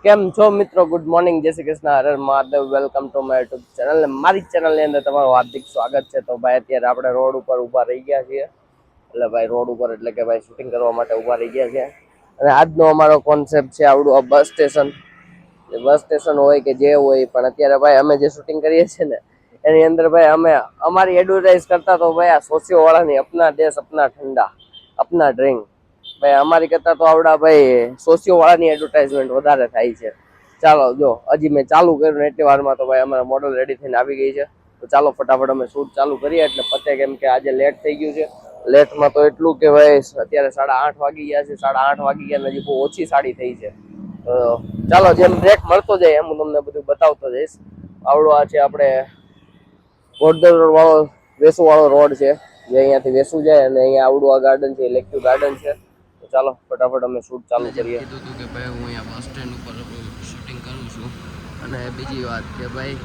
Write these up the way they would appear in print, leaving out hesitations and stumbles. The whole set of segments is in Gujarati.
કેમ છો મિત્રો? ગુડ મોર્નિંગ, જય Shri Krishna, Har Har Mahadev. Welcome to my YouTube channel. મારી ચેનલ ની અંદર તમારું હાર્દિક સ્વાગત છે. તો ભાઈ અત્યારે આપણે રોડ ઉપર ઊભા રહી ગયા છીએ. એટલે ભાઈ રોડ ઉપર એટલે કે ભાઈ શૂટિંગ કરવા માટે ઊભા રહી ગયા છે. અને આજનો અમારો કોન્સેપ્ટ છે આવડું બસ સ્ટેશન. બસ સ્ટેશન હોય કે જે હોય, પણ અત્યારે ભાઈ અમે જે શૂટિંગ કરીએ છીએ ને એની અંદર ભાઈ અમે અમારી એડવર્ટાઇઝ કરતા તો ભાઈ આ સોશિયો વાળાની અપના દેશ અપના ઠંડા અપના ડ્રિંક, ભાઈ અમારી કરતા તો આવડા ભાઈ સોશિયો વાળાની એડવર્ટાઇઝમેન્ટ વધારે થાય છે. ચાલો જો હજી મેં ચાલુ કર્યું ને એટલી વારમાં તો ભાઈ અમારા મોડલ રેડી થઈને આવી ગઈ છે. તો ચાલો ફટાફટ અમે શૂટ ચાલુ કરીએ એટલે પતે, કેમ કે આજે લેટ થઈ ગયું છે. લેટમાં તો એટલું કે ભાઈ અત્યારે 8:30 વાગી ગયા છે. 8:30 વાગી ગયા, હજી બહુ ઓછી સાડી થઈ છે. તો ચાલો જેમ બ્રેક મળતો જાય એમ હું તમને બધું બતાવતો જઈશ. આવડો આ છે આપણે ગોડદર વાળો વેસુ વાળો રોડ છે, જે અહીંયાથી વેસુ જાય અને અહીંયા આવડું આ ગાર્ડન છે, ઇલેક્ટિવ ગાર્ડન છે. તો ચાલો ફટાફટ અમે શૂટ ચાલુ કરીએ. કીધું હતું કે ભાઈ હું અહીંયા બસ સ્ટેન્ડ ઉપર શૂટિંગ કરું છું. અને બીજી વાત કે ભાઈ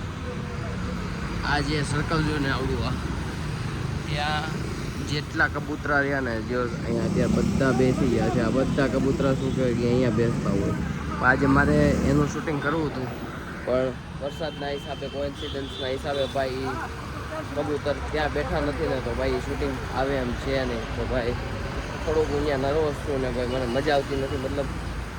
આ જે સર્કલ જોયું ને આવડું આ ત્યાં જેટલા કબૂતરા રહ્યા ને જો અહીંયા ત્યાં બધા બેસી ગયા છે. આ બધા કબૂતરા શું કહેવાય કે અહીંયા બેસતા હોય. આજે મારે એનું શૂટિંગ કરવું હતું, પણ વરસાદના હિસાબે કોઇન્સિડન્સના હિસાબે ભાઈ કબૂતર ત્યાં બેઠા નથી ને, તો ભાઈ શૂટિંગ આવે એમ છે નહીં. તો ભાઈ થોડુંક અહીંયા નર્વસ છું ને ભાઈ મને મજા આવતી નથી. મતલબ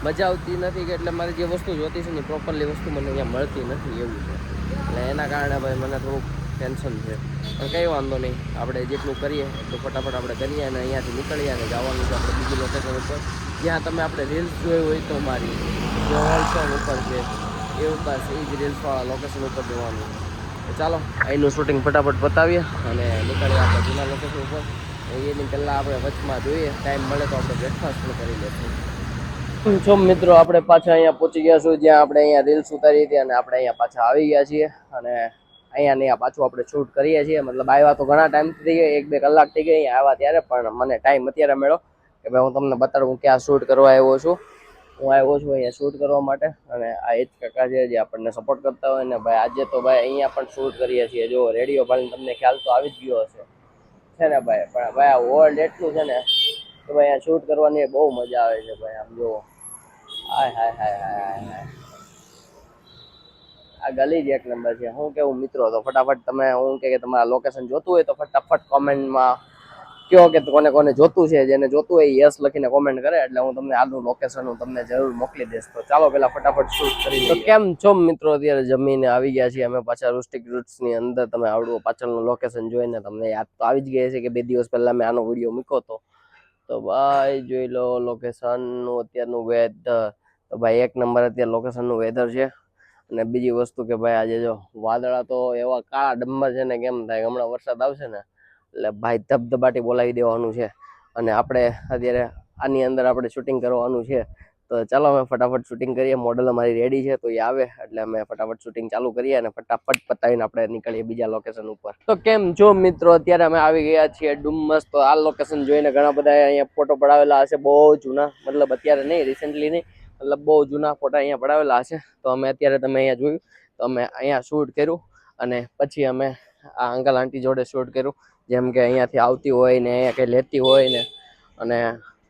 મજા આવતી નથી કે એટલે મારે જે વસ્તુ જોતી છે ને પ્રોપરલી વસ્તુ મને અહીંયા મળતી નથી એવું છે. એટલે એના કારણે ભાઈ મને થોડુંક ટેન્શન છે. પણ કંઈ વાંધો નહીં, આપણે જેટલું કરીએ એટલું ફટાફટ આપણે કરીએ અને અહીંયાથી નીકળીએ અને જવાનું છે આપણે બીજી લોકેશન ઉપર, જ્યાં તમે આપણે રીલ્સ જોઈ હોય તો મારી જે હોલસોન ઉપર છે એ ઉપર એ જ રીલ્સવાળા લોકેશન ઉપર જવાનું. તો ચાલો અહીંનું શૂટિંગ ફટાફટ પતાવીએ અને નીકળીએ આપણે જૂના લોકેશન ઉપર. એની પહેલાં આપણે વચમાં જોઈએ, ટાઈમ મળે તો આપણે બ્રેકફાસ્ટ પણ કરી લઈશું. છો મિત્રો, આપણે પાછા અહીંયા પહોંચી ગયા છું જ્યાં આપણે અહીંયા રીલ્સ ઉતારી હતી અને આપણે અહીંયા પાછા આવી ગયા છીએ. અને અહીંયા પાછું આપણે શૂટ કરીએ છીએ. મતલબ આવ્યા તો ઘણા ટાઈમ થઈ ગયો, 1-2 કલાક થઈ ગઈ અહીંયા આવ્યા ત્યારે, પણ મને ટાઈમ અત્યારે મળ્યો કે ભાઈ હું તમને બતાડું કે આ શૂટ કરવા આવ્યો છું. હું આવ્યો છું અહીંયા શૂટ કરવા માટે. અને આ એ જ કાકા છે જે આપણને સપોર્ટ કરતા હોય ને ભાઈ. આજે તો ભાઈ અહીંયા પણ શૂટ કરીએ છીએ. જો રેડિયો ભાઈને તમને ખ્યાલ તો આવી જ ગયો હશે છે ને ભાઈ. પણ ભાઈ આ વર્લ્ડ એટલું છે ને કે ભાઈ અહીંયા શૂટ કરવાની બહુ મજા આવે છે ભાઈ. આમ જુઓ, હાય હાય હાય હાય હાય, આ ગલી જ એક નંબર છે. હું કેવું મિત્રો, તો ફટાફટ તમે હું કે તમારા લોકેશન જોતું હોય તો ફટાફટ કોમેન્ટમાં કહો કે કોને કોને જોતું છે. જેને જોતું હોય યસ લખીને કોમેન્ટ કરે એટલે હું તમને આનું લોકેશન હું તમને જરૂર મોકલી દઈશ. તો ચાલો પેલા ફટાફટ શૂટ કરી. તો કેમ છો મિત્રો? અત્યારે જમીને આવી ગયા છીએ અમે પાછા રૂસ્ટિક રૂટ્સની અંદર. તમે આવડું પાછળનું લોકેશન જોઈને તમને યાદ તો આવી જ ગઈ છે કે 2 દિવસ પહેલા મેં આનો વિડીયો મૂક્યો હતો. તો ભાઈ જોઈ લો લોકેશનનું અત્યારનું વેધર. તો ભાઈ એક નંબર અત્યારે લોકેશનનું વેધર છે. અને બીજી વસ્તુ કે ભાઈ આજે જો વાદળા તો એવા કાળા ડમ્બર છે ને, કેમ થાય હમણાં વરસાદ આવશે ને એટલે ભાઈ ધબધબાટી બોલાવી દેવાનું છે. અને આપણે અત્યારે આની અંદર આપણે શૂટિંગ કરવાનું છે. તો ચાલો અમે ફટાફટ શૂટિંગ કરીએ. મોડલ અમારી રેડી છે, તો એ આવે એટલે અમે ફટાફટ શૂટિંગ ચાલુ કરીએ અને ફટાફટ પતાવીને આપણે નીકળીએ બીજા લોકેશન ઉપર. તો કેમ છો મિત્રો? અત્યારે અમે આવી ગયા છીએ ડુમ્મસ. તો આ લોકેશન જોઈને ઘણા બધા અહીંયા ફોટો પડાવેલા હશે, બહુ જૂના. મતલબ અત્યારે નહીં, રિસેન્ટલી નહીં, મતલબ બહુ જૂના ફોટા અહીંયા પડાવેલા હશે. તો અમે અત્યારે તમે અહીંયા જોયું તો અમે અહીંયા શૂટ કર્યું અને પછી અમે આ અંકલ આંટી જોડે શૂટ કર્યું. જેમ કે અહીંયાથી આવતી હોય ને અહીંયા કંઈ લેતી હોય ને, અને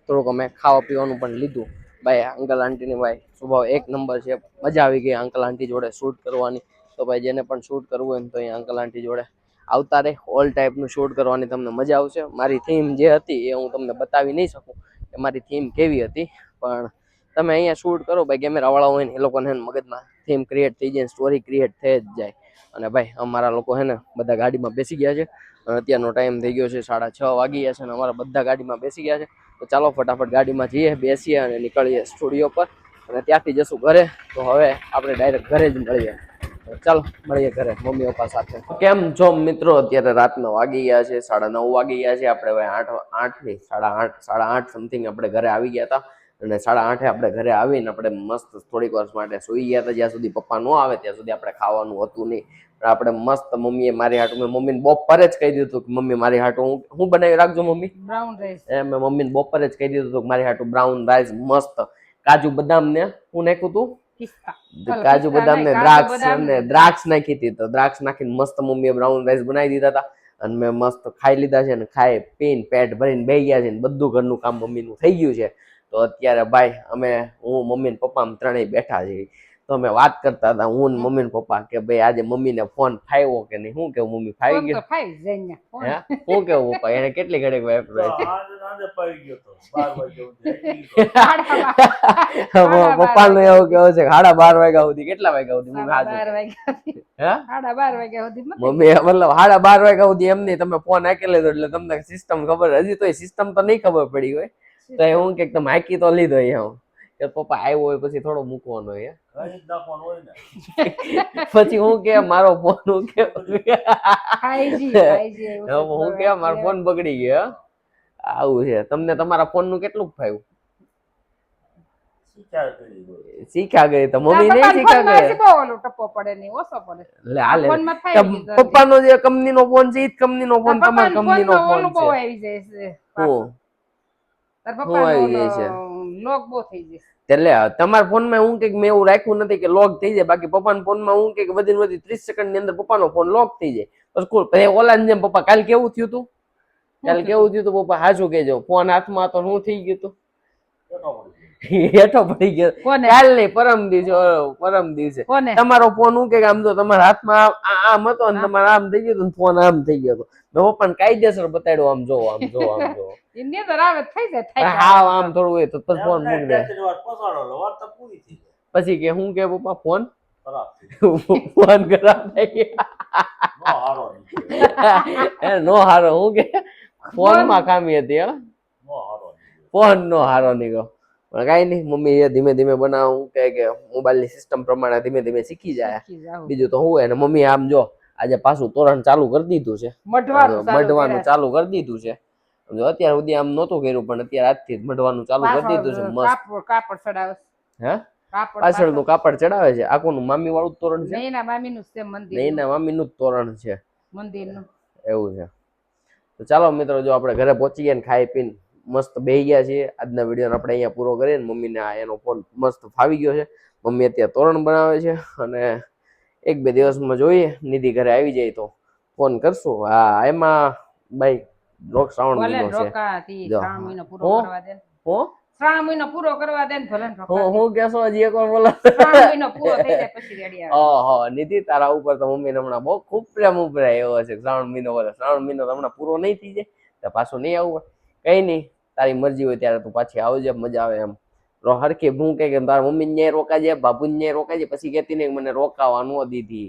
થોડુંક અમે ખાવા પીવાનું પણ લીધું. ભાઈ અંકલ આંટીની ભાઈ સ્વભાવ એક નંબર છે. મજા આવી ગઈ અંકલ આંટી જોડે શૂટ કરવાની. તો ભાઈ જેને પણ શૂટ કરવું હોય ને તો અહીંયા અંકલ આંટી જોડે આવતા રહે. ઓલ ટાઈપનું શૂટ કરવાની તમને મજા આવશે. મારી થીમ જે હતી એ હું તમને બતાવી નહીં શકું કે મારી થીમ કેવી હતી, પણ તમે અહીંયા શૂટ કરો ભાઈ. કેમેરાવાળા હોય ને એ લોકોને મગજમાં થીમ ક્રિએટ થઈ જાય, સ્ટોરી ક્રિએટ થઈ જ જાય. અને ભાઈ અમારા લોકો છે ને બધા ગાડીમાં બેસી ગયા છે. અત્યારનો ટાઈમ થઈ ગયો છે 6:30 વાગી ગયા છે અને અમારા બધા ગાડીમાં બેસી ગયા છે. તો ચાલો ફટાફટ ગાડીમાં જઈએ, બેસીએ અને નીકળીએ સ્ટુડિયો પર અને ત્યાંથી જશું ઘરે. તો હવે આપણે ડાયરેક્ટ ઘરે જ મળીએ. ચાલો મળીએ ઘરે મમ્મી પપ્પા સાથે. કેમ છો મિત્રો? અત્યારે રાતના વાગી ગયા છે 9:30 વાગી ગયા છે. આપણે ભાઈ 8 નહીં 8:30 સમથિંગ આપણે ઘરે આવી ગયા હતા. અને 8:30 આપણે ઘરે આવીને આપણે મસ્ત થોડીક વાર માટે સુઈ ગયા હતા. જ્યાં સુધી પપ્પા ન આવે ત્યાં સુધી આપણે ખાવાનું હતું નહીં. આપણે મસ્ત મમ્મીએ મારી હાટું, મેં મમ્મીને બપોરે જ કહી દીધું કે મમ્મી મારી હાટું હું બનાવી રાખજો મમ્મી બ્રાઉન રાઈસ. મેં મમ્મીને બપોરે જ કહી દીધું હતું કે મારી હાટું બ્રાઉન રાઈસ મસ્ત કાજુ બદામ ને હું નાખ્યું તું કાજુ બદામ ને દ્રાક્ષ નાખી હતી. તો દ્રાક્ષ નાખીને મસ્ત મમ્મીએ બ્રાઉન રાઈસ બનાવી દીધા હતા અને મેં મસ્ત ખાઈ લીધા છે. અને ખાઈ પીને પેટ ભરીને બેસી ગયા છે. બધું ઘરનું કામ મમ્મીનું થઈ ગયું છે. તો અત્યારે ભાઈ અમે હું મમ્મી ને પપ્પા ત્રણેય બેઠા છીએ તો અમે વાત કરતા હતા હું ને મમ્મી ને પપ્પા કે ભાઈ આજે મમ્મી ને ફોન ફાવ્યો કે નહીં શું કેવું મમ્મી ફાવી ગયો શું કેવું પપ્પા એને કેટલી ઘડી પપ્પા નું એવું કેવું છે 12:30 વાગ્યા સુધી કેટલા વાગ્યા સુધી મમ્મી મતલબ 12:30 વાગ્યા સુધી એમ નહીં તમે ફોન હાકી લીધો એટલે તમને સિસ્ટમ ખબર હજી તો સિસ્ટમ તો નહીં ખબર પડી હોય તો એવું કે તમે હાકી તો લીધો એમ કે પપ્પા આવ્યો હોય પછી થોડો મૂકવાનો હોય પછી હું કે મારો ફોન હું કે મારો ફોન બગડી ગયો આવું છે તમને તમારા ફોન નું કેટલું ફાવ્યું શીખ્યા ગઈ તો મમ્મી નહીં શીખ્યા ગઈ પપ્પા નો જે કંપની નો ફોન છે એ જ કંપની નો ફોન તમારા કંપની નો ફોન છે એટલે તમારા ફોન માં હું કે મેં એવું રાખ્યું નથી કે લોક થઈ જાય બાકી પપ્પાના ફોન માં હું કે વધી 30 સેકન્ડ ની અંદર પપ્પાનો ફોન લોક થઈ જાય પછી ઓલા જેમ પપ્પા કાલ કેવું થયું તું પપ્પા હાચું કેજો ફોન હાથમાં તો હું થઈ ગયું તું હેઠો પડી ગયો કાલ નહીં પરમ દિવસે તમારો ફોન હું કે આમ તો તમારા હાથમાં આમ હતો અને તમારા આમ થઈ ગયું ફોન આમ થઈ ગયો હતો મેં પપ્પાને કાયદેસર બતાડ્યો આમ જોવો હા આમ થોડું હોય તો ફોન મૂકી દે પછી કે હું કે પપ્પા ફોન ખરાબ થઈ ગયો નો હારો હું કે ફોન માં ખામી હતી ફોન નો હારો નીકળ્યો પણ કઈ નહીં મમ્મી એ ધીમે ધીમે બનાવું કે મોબાઈલ ની સિસ્ટમ પ્રમાણે ધીમે ધીમે શીખી જાય બીજું તો શું હોય ને મમ્મી આમ જો આજે પાછું તોરણ ચાલુ કરી દીધું છે મઢવાનું ચાલુ કરી દીધું છે અત્યાર સુધી આમ નહોતું કર્યું પણ અત્યારે આજથી મઢવાનું ચાલુ કરી દીધું છે મસ્ત કાપડ ચડાવે હે પાછળ નું કાપડ ચડાવે છે આખું મામી વાળું તોરણ છે નહીં ના મામી નું તોરણ છે મંદિરનું એવું છે તો ચાલો મિત્રો જો આપણે ઘરે પહોંચી ગયા ને ખાઈ પીને મસ્ત બેહી ગયા છીએ આજના વિડીયો આપણે અહીંયા પૂરો કરીએ ને મમ્મીને એનો ફોન મસ્ત ફાવી ગયો છે મમ્મી અત્યારે તોરણ બનાવે છે અને 1-2 દિવસમાં જોઈએ નિધિ ઘરે આવી જાય તો ફોન કરશું હા એમાં ભાઈ શ્રાવણ મહિનો છે શ્રાવણ મહિનો પૂરો કરવા દે ને ભલે હું કેસો હજી એક વાર બોલો શ્રાવણ મહિનો પૂરો થઈ જાય પછી રેડી આવે ઓહો નિધિ તારા ઉપર તો મમ્મી હમણાં બહુ ખૂબ પ્રેમ ઉભરાય એવો છે શ્રાવણ મહિનો બોલે શ્રાવણ મહિનો હમણાં પૂરો નહીં થઈ જાય તો પાછું નહીં આવું કઈ નહીં તારી મરજી હોય ત્યારે તું પાછી આવજે મજા આવે એમ હરખી હું કે તારા મમ્મી ને રોકાજે બાબુ ને રોકાજે પછી કેતી નહીં મને રોકાવા ન દીધી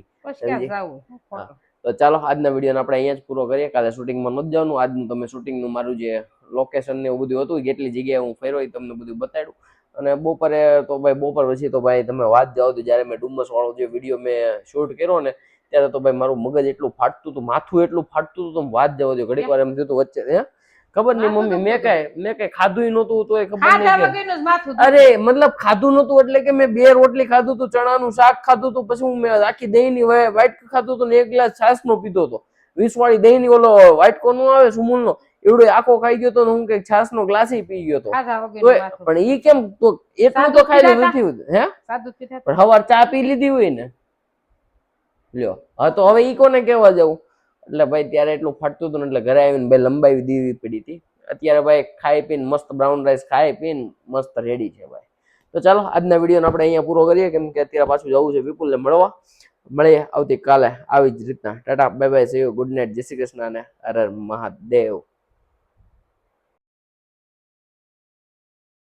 તો ચાલો આજના વિડીયો આપણે અહીંયા જ પૂરો કરીએ કાલે શૂટિંગમાં નથી જવાનું આજનું તમે શૂટિંગનું મારું જે લોકેશન ને એવું બધું હતું કેટલી જગ્યાએ હું ફેરવ્યો તમને બધું બતાડ્યું અને બપોરે તો ભાઈ બપોર પછી તો ભાઈ તમે વાત જાઓ તો જયારે મેં ડુમસ વાળો જે વિડીયો મેં શૂટ કર્યો ને ત્યારે તો ભાઈ મારું મગજ એટલું ફાટતું હતું માથું એટલું ફાટતું હતું વાત જવા દો ઘડીક વાર એમ થયું વચ્ચે હે ખબર નહીં મમ્મી મેં કઈ ખાધું નહોતું તો ખબર નહીં અરે મતલબ ખાધું નહોતું એટલે કે મેં 2 રોટલી ખાધું હતું ચણાનું શાક ખાધું હતું પછી હું આખી દહીં ની વાઇટ ખાધું હતું ને 1 ગ્લાસ છાસ નો પીધો હતો 20 વાળી દહીં ની ઓલો વાઇટ કોનો આવે સુમૂલ નો એવડો આખો ખાઈ ગયો તો હું કઈક છાસ નો ગ્લાસ પી ગયો હતો પણ ઈ કેમ તો એટલું તો ખાઈ નથી હે પણ સવાર ચા પી લીધી હોય ને લ્યો હા તો હવે ઈ કોને કેવા જવું એટલે ભાઈ ત્યારે એટલું ફાટતું હતું ને એટલે ઘરે આવીને ભાઈ લંબાવી દીવી પડી હતી અત્યારે ભાઈ ખાઈ પીને મસ્ત બ્રાઉન રાઈસ ખાઈ પીને મસ્ત રેડી છે ભાઈ તો ચાલો આજના વિડીયોને આપણે અહીંયા પૂરો કરીએ કેમ કે અત્યારે પાછું જવું છે વિપુલને મળવા મળીએ આવતીકાલે આવી જ રીતના Tata bye bye see you good night જય શ્રી કૃષ્ણ અને હર હર મહાદેવ